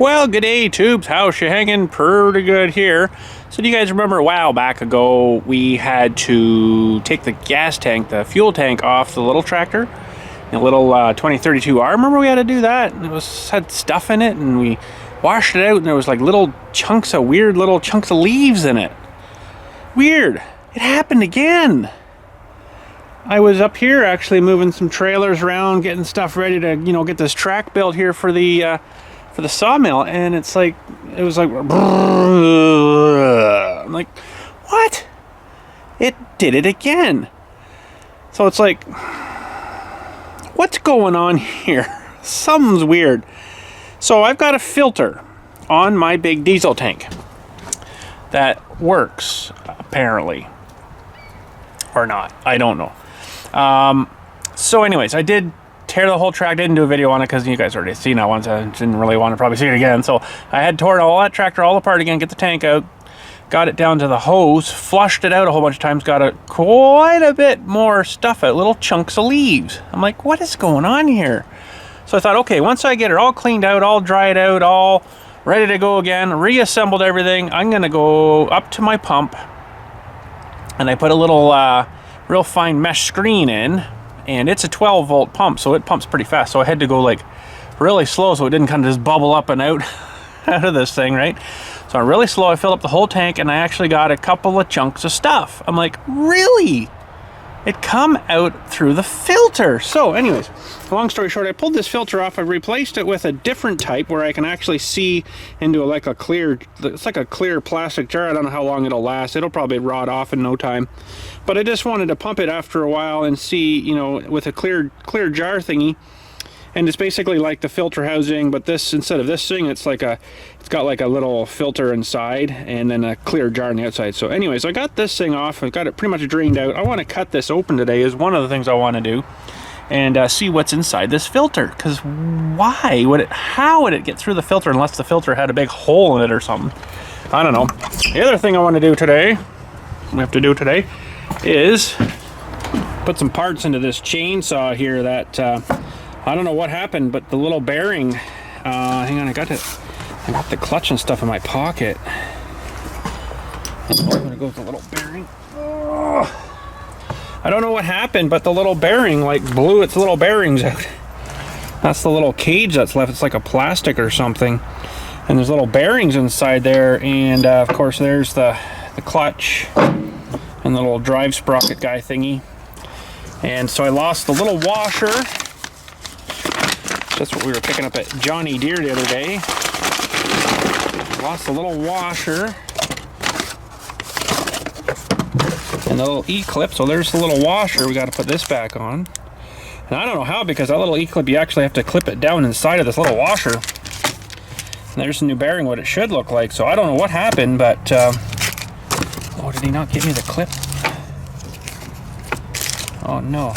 Well, good day, tubes. How's you hanging? Pretty good here. So do you guys remember a while back ago we had to take the gas tank, the fuel tank off the little tractor, the little 2032R? Remember we had to do that? It had stuff in it and we washed it out and there was like little chunks of weird little chunks of leaves in it. Weird. It happened again. I was up here actually moving some trailers around, getting stuff ready to, get this track built here for the sawmill, and it was like, I'm like, what? It did it again. So it's like, what's going on here? Something's weird. So I've got a filter on my big diesel tank that works, apparently, or not. I don't know. So anyways, I did tear the whole track. Didn't do a video on it because you guys already seen that once. I didn't really want to probably see it again. So I had torn all that tractor all apart again, get the tank out, got it down to the hose, flushed it out a whole bunch of times, got quite a bit more stuff out, little chunks of leaves. I'm like, what is going on here? So I thought, okay, once I get it all cleaned out, all dried out, all ready to go again, reassembled everything, I'm going to go up to my pump and I put a little real fine mesh screen in. And it's a 12 volt pump, so it pumps pretty fast. So I had to go like really slow so it didn't kind of just bubble up and out of this thing, right? So I'm really slow. I filled up the whole tank and I actually got a couple of chunks of stuff. I'm like, really? It come out through the filter. So anyways, long story short, I pulled this filter off. I replaced it with a different type where I can actually see into it's like a clear plastic jar. I don't know how long it'll last. It'll probably rot off in no time. But I just wanted to pump it after a while and see, with a clear jar thingy. And it's basically like the filter housing, but this, instead of this thing, it's got like a little filter inside and then a clear jar on the outside. So anyways, I got this thing off. I've got it pretty much drained out. I want to cut this open today is one of the things I want to do, and see what's inside this filter. Because how would it get through the filter unless the filter had a big hole in it or something? I don't know. The other thing I want to do today, is put some parts into this chainsaw here that I don't know what happened, but the little bearing, hang on, I got the clutch and stuff in my pocket. I'm gonna go with the little bearing. I don't know what happened, but the little bearing blew its little bearings out. That's the little cage that's left. It's like a plastic or something, and there's little bearings inside there, and of course there's the clutch and the little drive sprocket guy thingy. And so I lost the little washer. That's what we were picking up at Johnny Deere the other day. Lost the little washer and the little E-clip. So there's the little washer. We got to put this back on. And I don't know how, because that little E-clip, you actually have to clip it down inside of this little washer. And there's the new bearing, what it should look like. So I don't know what happened, but oh, did he not give me the clip? Oh no.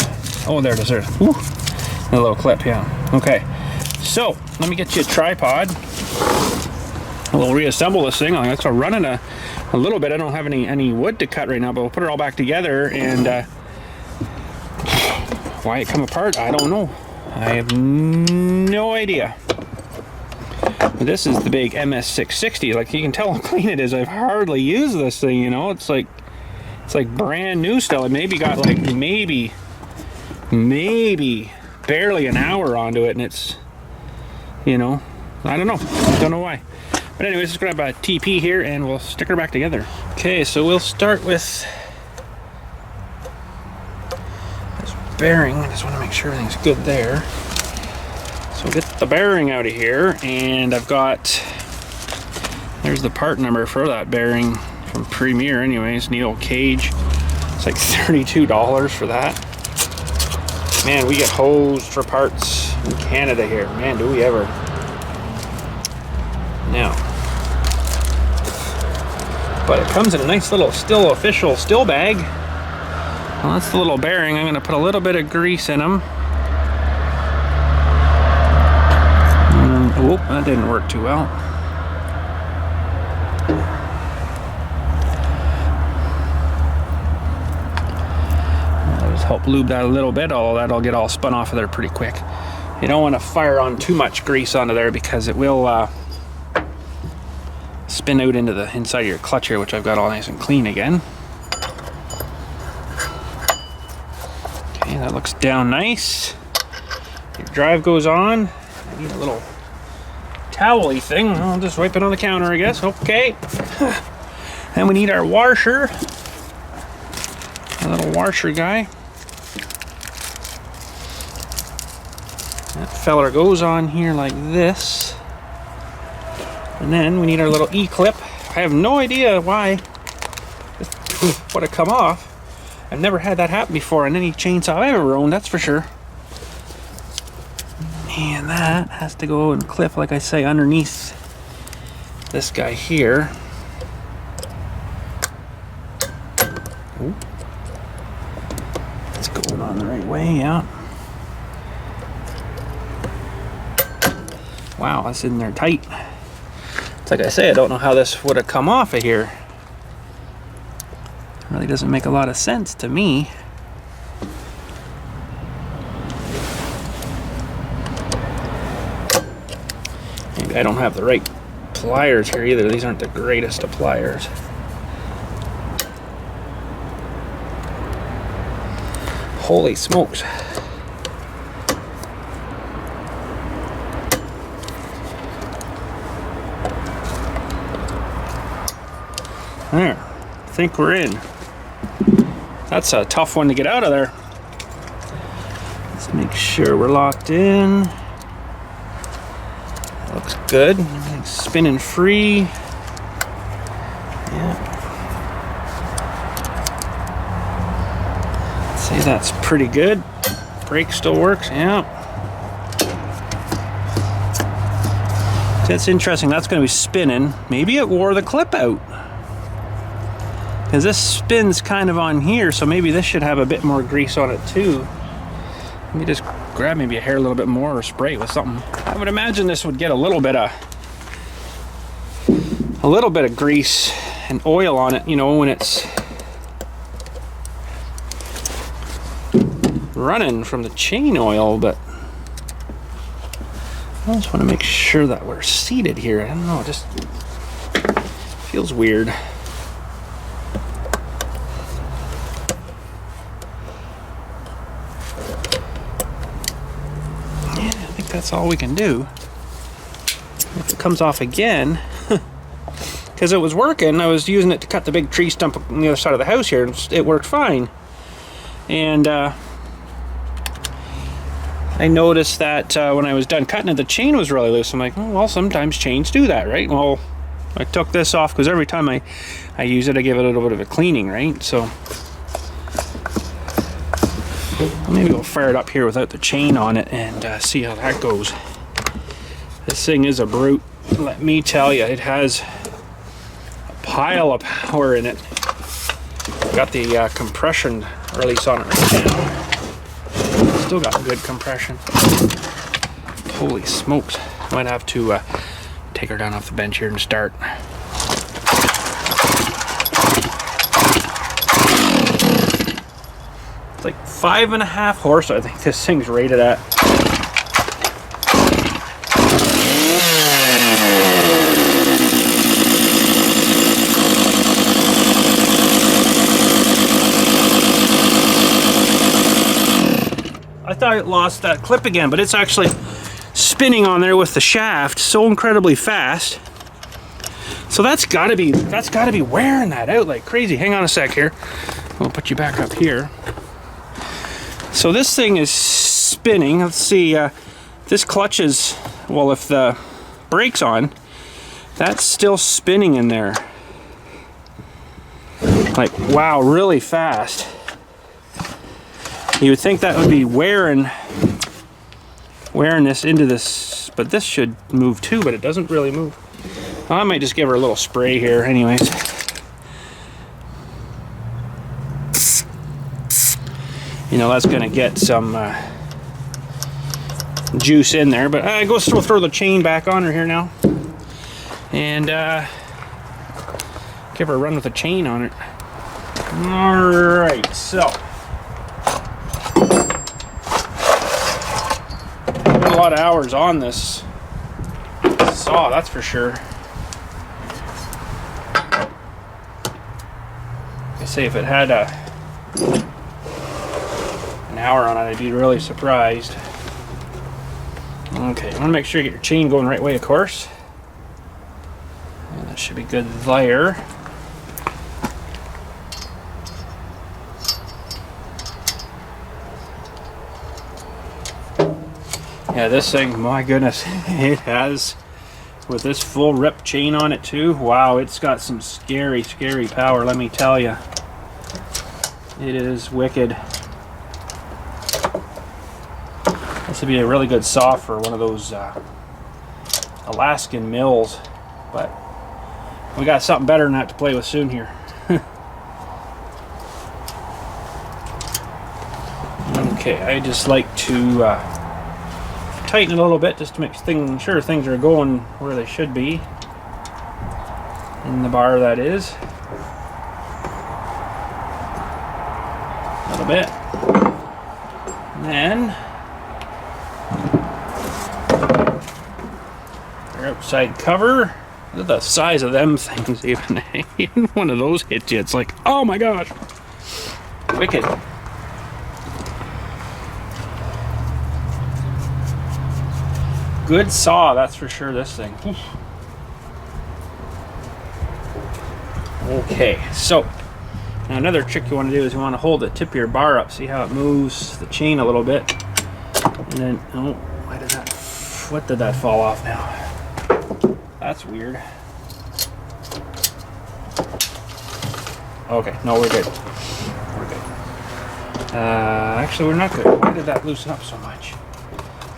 Oh, there it is. There. Ooh. A little clip, yeah. Okay. So let me get you a tripod. We'll reassemble this thing. I'm going running a little bit. I don't have any wood to cut right now, but we'll put it all back together. And why it come apart, I don't know. I have no idea. But this is the big MS660. Like, you can tell how clean it is. I've hardly used this thing. It's like brand new still. It maybe got like maybe barely an hour onto it, and it's, I don't know why. But anyways, let's grab a TP here and we'll stick her back together. Okay, so we'll start with this bearing. I just want to make sure everything's good there. So we'll get the bearing out of here, and there's the part number for that bearing from Premier anyways, the old cage. It's like $32 for that. Man, we get hosed for parts in Canada here. Man, do we ever. Now, but it comes in a nice little official still bag. Well, that's the little bearing. I'm going to put a little bit of grease in them. Oh, that didn't work too well. Help lube that a little bit, although that'll get all spun off of there pretty quick. You don't want to fire on too much grease onto there because it will spin out into the inside of your clutch here, which I've got all nice and clean again. Okay, that looks down nice. Your drive goes on. I need a little towel-y thing. I'll just wipe it on the counter, I guess. Okay. Then we need our washer. A little washer guy. That feller goes on here like this. And then we need our little E-clip. I have no idea why this would have come off. I've never had that happen before on any chainsaw I've ever owned, that's for sure. And that has to go and clip, like I say, underneath this guy here. Ooh. It's going on the right way, yeah. Wow, that's in there tight. It's like I say, I don't know how this would have come off of here. It really doesn't make a lot of sense to me. Maybe I don't have the right pliers here either. These aren't the greatest of pliers. Holy smokes. There, I think we're in. That's a tough one to get out of there. Let's make sure we're locked in. That looks good. Spinning free. Yeah. I'd say that's pretty good. Brake still works, yeah. That's interesting, that's going to be spinning. Maybe it wore the clip out. Because this spins kind of on here, so maybe this should have a bit more grease on it too. Let me just grab maybe a hair a little bit more or spray it with something. I would imagine this would get a little bit of grease and oil on it, you know, when it's running from the chain oil, but I just want to make sure that we're seated here. I don't know, it just feels weird. That's all we can do. If it comes off again, because it was working, I was using it to cut the big tree stump on the other side of the house here, and it worked fine. And I noticed that when I was done cutting it, the chain was really loose. I'm like, oh, well, sometimes chains do that, right? Well, I took this off because every time I use it, I give it a little bit of a cleaning, right? So maybe we'll fire it up here without the chain on it and see how that goes. This thing is a brute. Let me tell you, it has a pile of power in it. Got the compression release on it right now. Still got good compression. Holy smokes. Might have to take her down off the bench here and start. It's like 5.5 horsepower, I think this thing's rated at. I thought it lost that clip again, but it's actually spinning on there with the shaft so incredibly fast. So that's gotta be wearing that out like crazy. Hang on a sec here. We'll put you back up here. So this thing is spinning. Let's see, this clutch is, well, if the brake's on, that's still spinning in there. Like, wow, really fast. You would think that would be wearing this into this, but this should move too, but it doesn't really move. Well, I might just give her a little spray here anyways. You know, that's gonna get some juice in there, but we'll throw the chain back on her here now and give her a run with the chain on it. All right, so a lot of hours on this saw, that's for sure. I say, if it had an hour on it, I'd be really surprised. Okay, I want to make sure you get your chain going the right way, of course. And that should be good there. Yeah, this thing, my goodness, it has, with this full rip chain on it too, wow, it's got some scary, scary power, let me tell you. It is wicked. This would be a really good saw for one of those Alaskan mills, but we got something better than that to play with soon here. Okay, I just like to tighten it a little bit just to make sure things are going where they should be in the bar, that is. A little bit. And then our outside cover. Look at the size of them things. Even one of those hits you, it's like, oh my gosh, wicked. Good saw, that's for sure, this thing. Okay, so now another trick you want to do is you want to hold the tip of your bar up, see how it moves the chain a little bit, and then, oh, what did that fall off now? That's weird. Okay, no, we're good. We're good. Actually, we're not good. Why did that loosen up so much?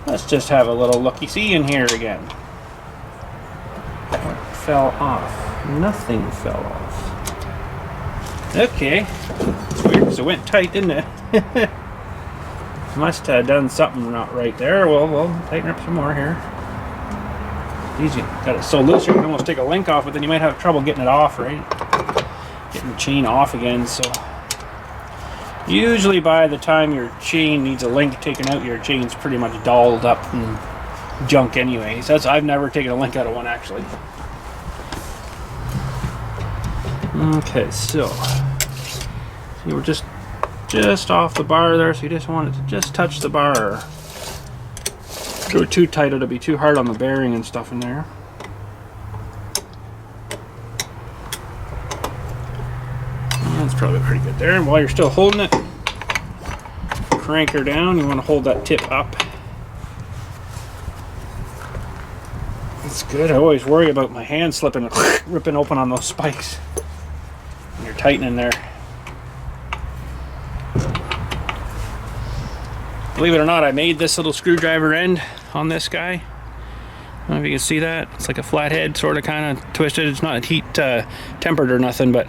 Let's just have a little looky-see in here again. What fell off? Nothing fell off. Okay. It's weird because it went tight, didn't it? Must have done something not right there. Well, we'll tighten up some more here. Easy. Got it so loose you can almost take a link off, but then you might have trouble getting it off, right? Getting the chain off again, so usually by the time your chain needs a link taken out, your chain's pretty much dolled up and junk anyway. So I've never taken a link out of one, actually. Okay, so you were just off the bar there, so you just want it to just touch the bar. Go too tight, it'll be too hard on the bearing and stuff in there. That's probably pretty good there. And while you're still holding it, crank her down. You want to hold that tip up. That's good. I always worry about my hand slipping and ripping open on those spikes when you're tightening there. Believe it or not, I made this little screwdriver end on this guy. I don't know if you can see that. It's like a flathead, sort of kind of twisted. It's not heat tempered or nothing, but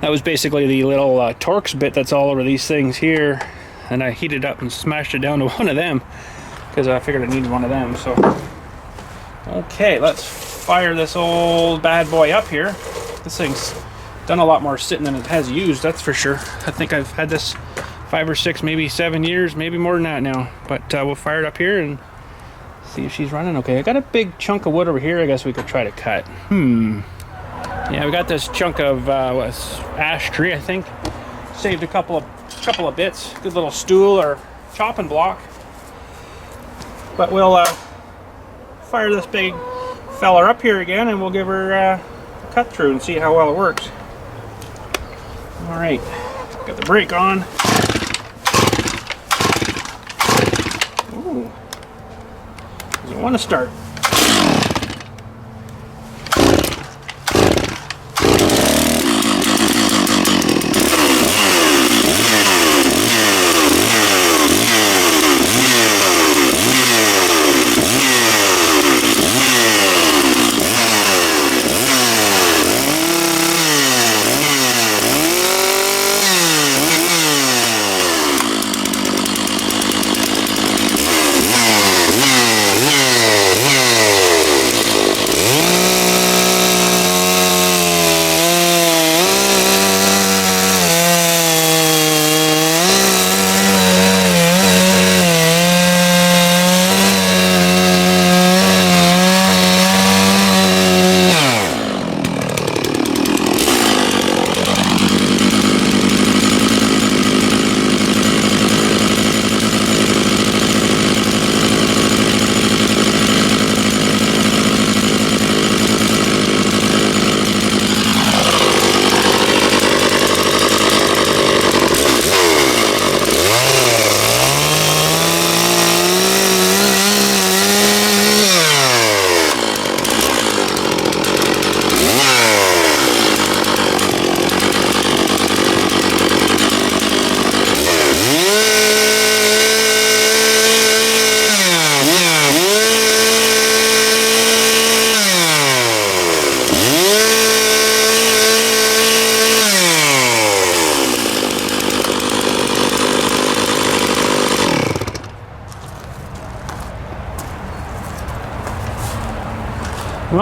that was basically the little Torx bit that's all over these things here. And I heated up and smashed it down to one of them because I figured I needed one of them. So, okay, let's fire this old bad boy up here. This thing's done a lot more sitting than it has used, that's for sure. I think I've had this 5 or 6, maybe 7 years, maybe more than that now. But we'll fire it up here and see if she's running okay. I got a big chunk of wood over here I guess we could try to cut. Yeah, we got this chunk of ash tree, I think. Saved a couple of bits. Good little stool or chopping block. But we'll fire this big feller up here again and we'll give her a cut through and see how well it works. Alright, got the brake on. Ooh. Doesn't want to start.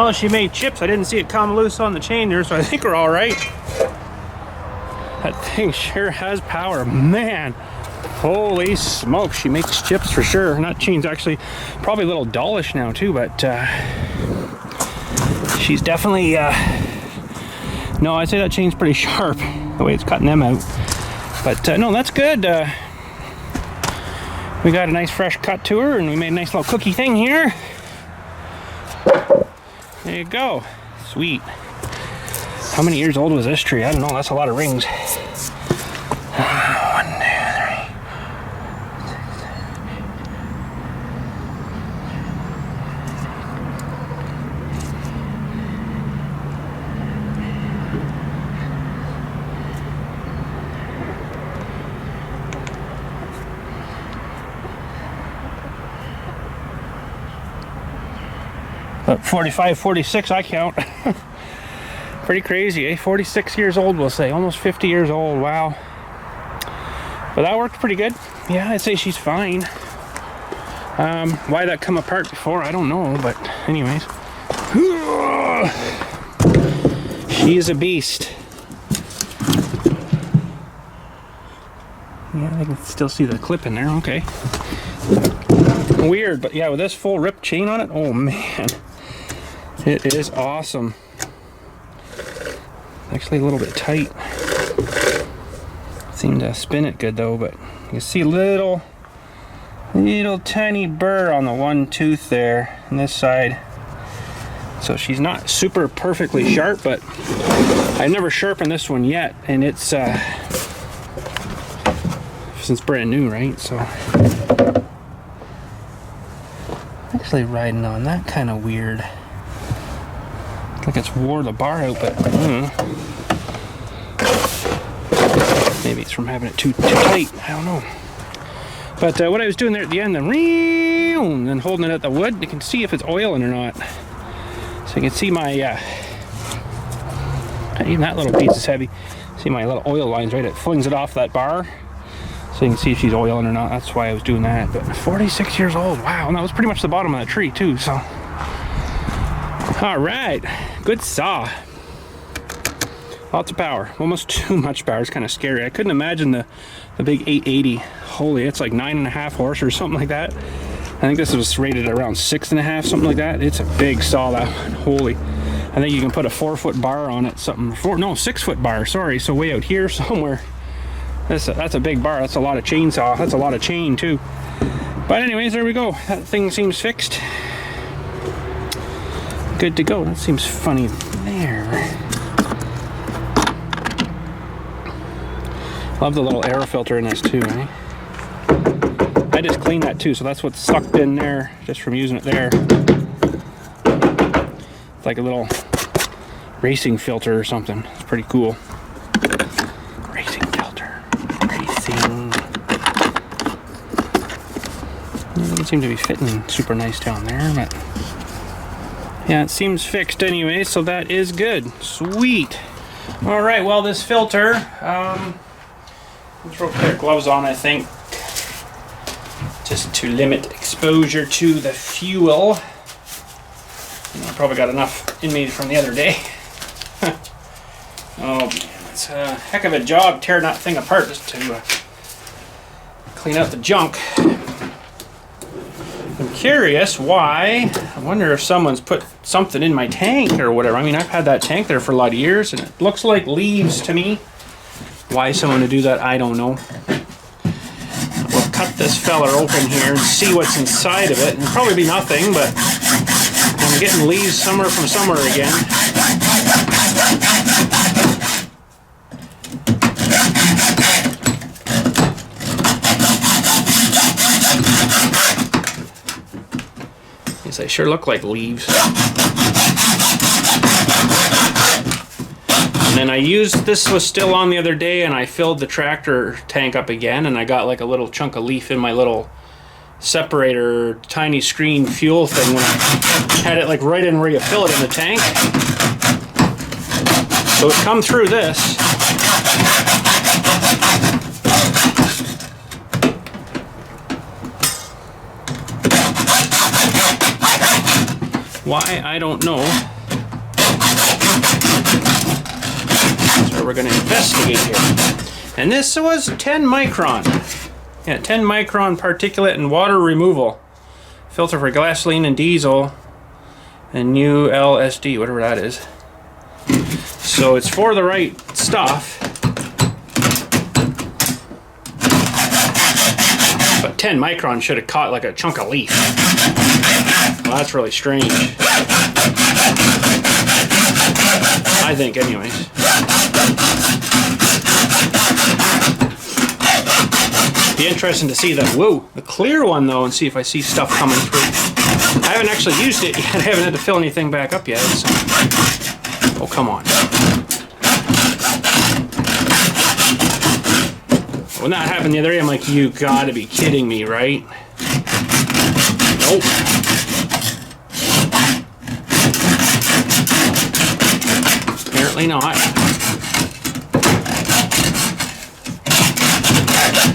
Well, she made chips. I didn't see it come loose on the chain there, so I think we're all right. That thing sure has power, man. Holy smoke, she makes chips for sure. And that chain's actually probably a little dullish now too, but she's definitely, no, I'd say that chain's pretty sharp, the way it's cutting them out. But no, that's good. We got a nice fresh cut to her, and we made a nice little cookie thing here. There you go. Sweet. How many years old was this tree? I don't know, that's a lot of rings. 1, 2, 3. 45, 46 I count. Pretty crazy, eh? 46 years old, we'll say. Almost 50 years old, wow. But that worked pretty good. Yeah, I'd say she's fine. Why that come apart before, I don't know, but anyways. She is a beast. Yeah, I can still see the clip in there, okay. Weird, but yeah, with this full ripped chain on it, oh man. It is awesome. Actually a little bit tight. Seemed to spin it good though, but you see a little tiny burr on the one tooth there on this side. So she's not super perfectly sharp, but I've never sharpened this one yet, and it's since brand new, right? So actually riding on that kind of weird. Like it's wore the bar out, but maybe it's from having it too tight. I don't know. But what I was doing there at the end, then holding it at the wood, you can see if it's oiling or not. So you can see my even that little piece is heavy. See my little oil lines, right? It flings it off that bar, so you can see if she's oiling or not. That's why I was doing that. But 46 years old, wow! And that was pretty much the bottom of that tree too. So, all right. Good saw. Lots of power. Almost too much power. It's kind of scary. I couldn't imagine the big 880. Holy, it's like 9.5 horse or something like that. I think this was rated around 6.5, something like that. It's a big saw, that one. Holy. I think you can put a 4-foot bar on it. Something. 6-foot bar. Sorry. So way out here somewhere. That's a big bar. That's a lot of chainsaw. That's a lot of chain too. But anyways, there we go. That thing seems fixed. Good to go. That seems funny there. Love the little air filter in this too, eh? I just cleaned that too, so that's what's sucked in there just from using it there. It's like a little racing filter or something. It's pretty cool. Racing filter. Racing. It doesn't seem to be fitting super nice down there, but yeah, it seems fixed anyway, so that is good. Sweet. All right, well, this filter, let's throw a pair of gloves on, I think, just to limit exposure to the fuel. I probably got enough in me from the other day. Oh man, it's a heck of a job tearing that thing apart just to clean out the junk. I'm curious why. I wonder if someone's put something in my tank or whatever. I mean, I've had that tank there for a lot of years, and it looks like leaves to me. Why someone would do that, I don't know. We'll cut this fella open here and see what's inside of it. It'll probably be nothing, but I'm getting leaves somewhere from somewhere again. They sure look like leaves. And then I used, this was still on the other day, and I filled the tractor tank up again, and I got like a little chunk of leaf in my little separator tiny screen fuel thing when I had it like right in where you fill it in the tank. So it's come through this. Why, I don't know. we're going to investigate here. And this was 10 micron. Yeah, 10 micron particulate and water removal. Filter for gasoline and diesel. And ULSD, whatever that is. So it's for the right stuff. But 10 micron should have caught like a chunk of leaf. Well, that's really strange. I think, anyways. Be interesting to see the clear one though, and see if I see stuff coming through. I haven't actually used it yet. I haven't had to fill anything back up yet. So. Oh, come on. When that happened the other day, I'm like, you gotta be kidding me, right? Nope. Apparently not.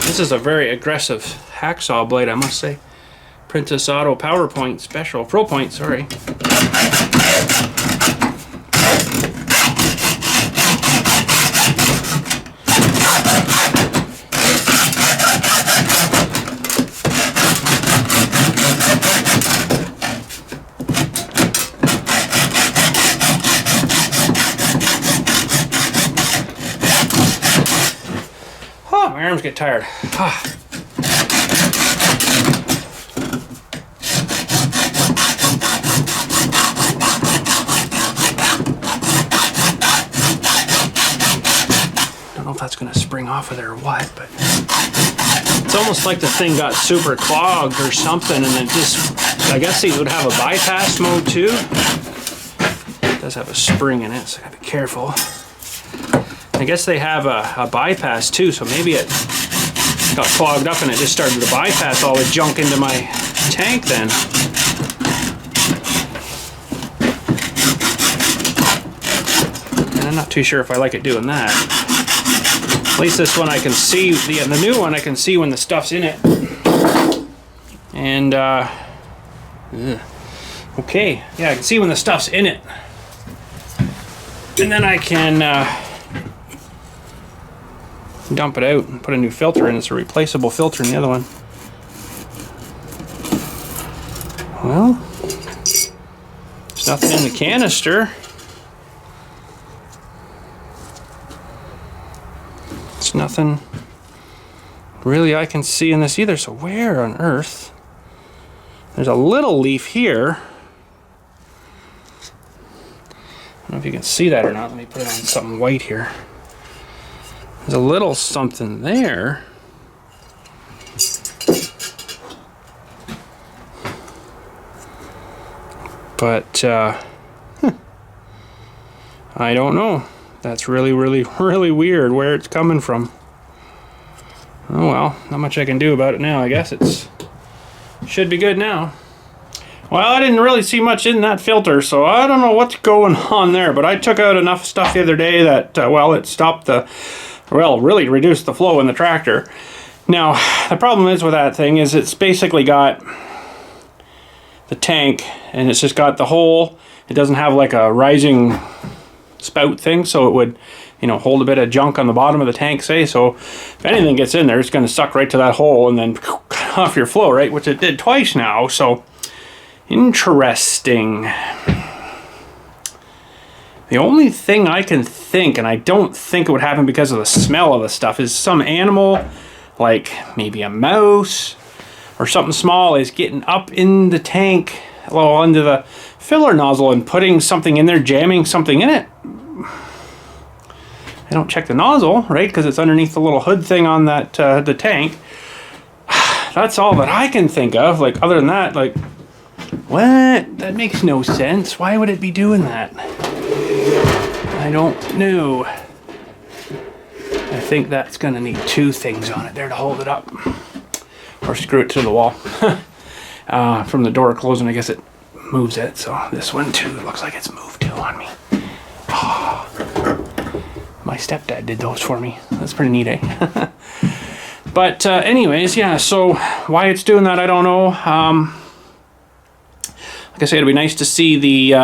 This is a very aggressive hacksaw blade, I must say. Princess Auto PowerPoint Special. ProPoint, sorry. Oh, my arms get tired. Don't know if that's going to spring off of there or what, but it's almost like the thing got super clogged or something, and it just, I guess these would have a bypass mode too. It does have a spring in it, so I gotta be careful. I guess they have a bypass too, so maybe it got clogged up and it just started to bypass all the junk into my tank then. And I'm not too sure if I like it doing that. At least this one I can see, the new one I can see when the stuff's in it. And, okay, yeah, I can see when the stuff's in it. And then I can dump it out and put a new filter in. It's a replaceable filter in the other one. Well, there's nothing in the canister. There's nothing really I can see in this either, so where on earth? There's a little leaf here. I don't know if you can see that or not. Let me put it on something white here. There's a little something there. But, I don't know. That's really weird where it's coming from. Oh well, not much I can do about it now. I guess it's should be good now. Well, I didn't really see much in that filter, so I don't know what's going on there. But I took out enough stuff the other day that, well, it stopped the... Well, really reduced the flow in the tractor. Now, the problem is with that thing is it's basically got the tank, and it's just got the hole. It doesn't have like a rising spout thing, so it would, you know, hold a bit of junk on the bottom of the tank, say. So if anything gets in there, it's going to suck right to that hole and then cut off your flow, right? Which it did twice now, so interesting. The only thing I can think, and I don't think it would happen because of the smell of the stuff, is some animal, like maybe a mouse or something small, is getting up in the tank, well, into the filler nozzle and putting something in there, jamming something in it. I don't check the nozzle, right, because it's underneath the little hood thing on that the tank. That's all that I can think of. Like, other than that, like, what? That makes no sense. Why would it be doing that? I don't know. I think that's going to need two things on it there to hold it up. Or screw it to the wall. From the door closing, I guess it moves it. So this one too looks like it's moved too on me. Oh, my stepdad did those for me. That's pretty neat, eh? But anyways, yeah, so why it's doing that, I don't know. Like I said, it'd be nice to see the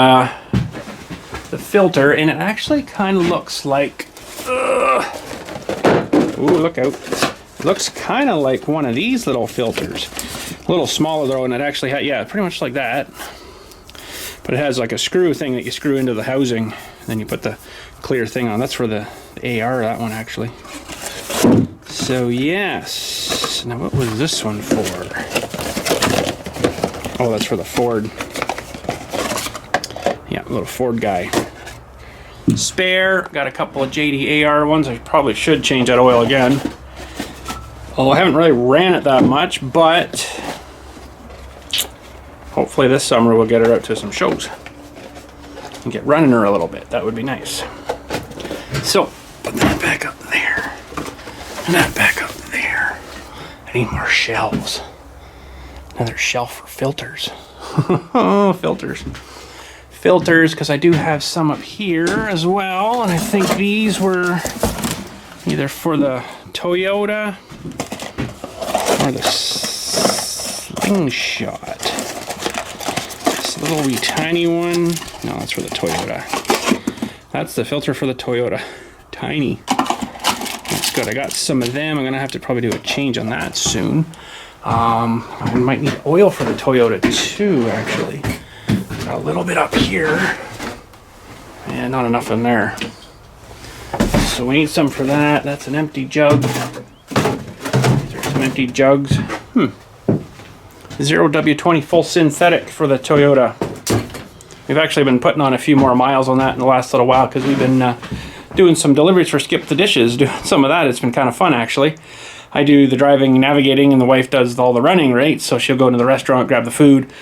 filter, and it actually kind of looks like Ooh, look out. It looks kind of like one of these little filters. A little smaller though, and it actually had, yeah, pretty much like that. But it has like a screw thing that you screw into the housing. Then you put the clear thing on. That's for the AR, that one actually. So yes. Now what was this one for? Oh, that's for the Ford. Yeah, little Ford guy. Spare. Got a couple of JD AR ones. I probably should change that oil again. Although I haven't really ran it that much, but hopefully this summer we'll get her out to some shows and get running her a little bit. That would be nice. So, put that back up there. And that back up there. I need more shelves. Another shelf for filters. Oh, filters. Filters, because I do have some up here as well. And I think these were either for the Toyota or the Slingshot. This little wee tiny one. No, that's for the Toyota. That's the filter for the Toyota. Tiny. That's good. I got some of them. I'm going to have to probably do a change on that soon. I might need oil for the Toyota too, actually. Got a little bit up here. And not enough in there. So we need some for that. That's an empty jug. These are some empty jugs. 0W20 full synthetic for the Toyota. We've actually been putting on a few more miles on that in the last little while because we've been doing some deliveries for Skip the Dishes. Doing some of that. It's been kind of fun actually. I do the driving and navigating and the wife does all the running, right? So she'll go into the restaurant, grab the food,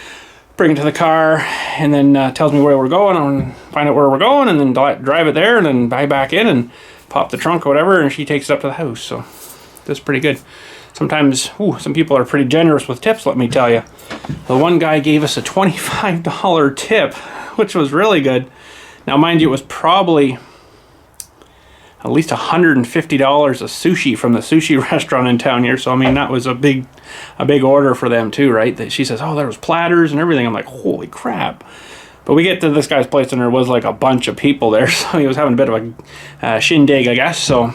bring it to the car, and then tells me where we're going and find out where we're going and then drive it there and then buy back in and pop the trunk or whatever, and she takes it up to the house. So that's pretty good. Sometimes, some people are pretty generous with tips, let me tell you. The one guy gave us a $25 tip, which was really good. Now, mind you, it was probably at least $150 of sushi from the sushi restaurant in town here. So, I mean, that was a big order for them too, right? That she says, oh, there was platters and everything. I'm like, holy crap. But we get to this guy's place and there was like a bunch of people there. So he was having a bit of a shindig, I guess. So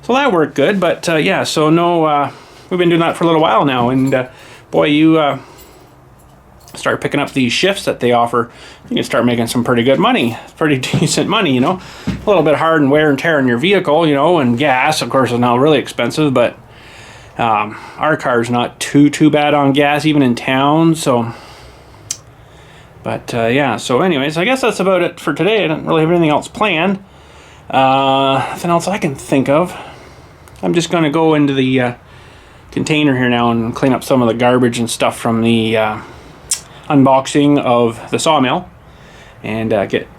that worked good. But yeah, so no, we've been doing that for a little while now. And boy, you start picking up these shifts that they offer, you can start making some pretty good money. Pretty decent money, you know. A little bit hard and wear and tear on your vehicle, you know, and gas, of course, is now really expensive. But our car's not too bad on gas, even in town. So, but yeah, so anyways, I guess that's about it for today. I don't really have anything else planned. Nothing else I can think of. I'm just going to go into the container here now and clean up some of the garbage and stuff from the unboxing of the sawmill and get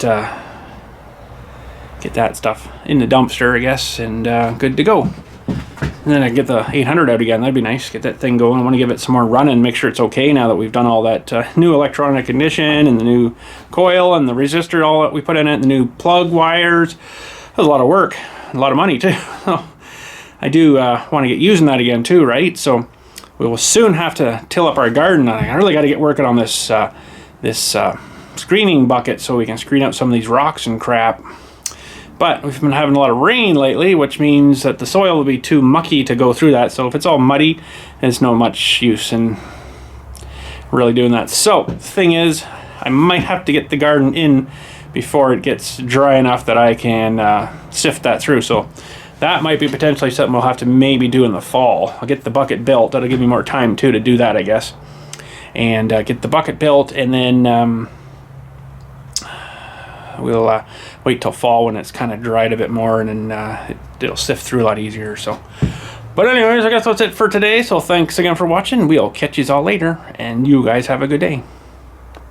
that stuff in the dumpster, I guess, and good to go. And then I get the 800 out again. That'd be nice. Get that thing going. I want to give it some more running, make sure it's okay now that we've done all that new electronic ignition and the new coil and the resistor, all that we put in it, the new plug wires. That was a lot of work, a lot of money too. I do want to get using that again too, right? So we will soon have to till up our garden. I really got to get working on this screening bucket so we can screen up some of these rocks and crap. But we've been having a lot of rain lately, which means that the soil will be too mucky to go through that. So if it's all muddy, there's no much use in really doing that. So the thing is, I might have to get the garden in before it gets dry enough that I can sift that through. So that might be potentially something we'll have to maybe do in the fall. I'll get the bucket built. That'll give me more time too to do that, I guess. And get the bucket built, and then we'll wait till fall when it's kind of dried a bit more, and then it'll sift through a lot easier. So, but anyways, I guess that's it for today. So thanks again for watching. We'll catch you all later, and you guys have a good day.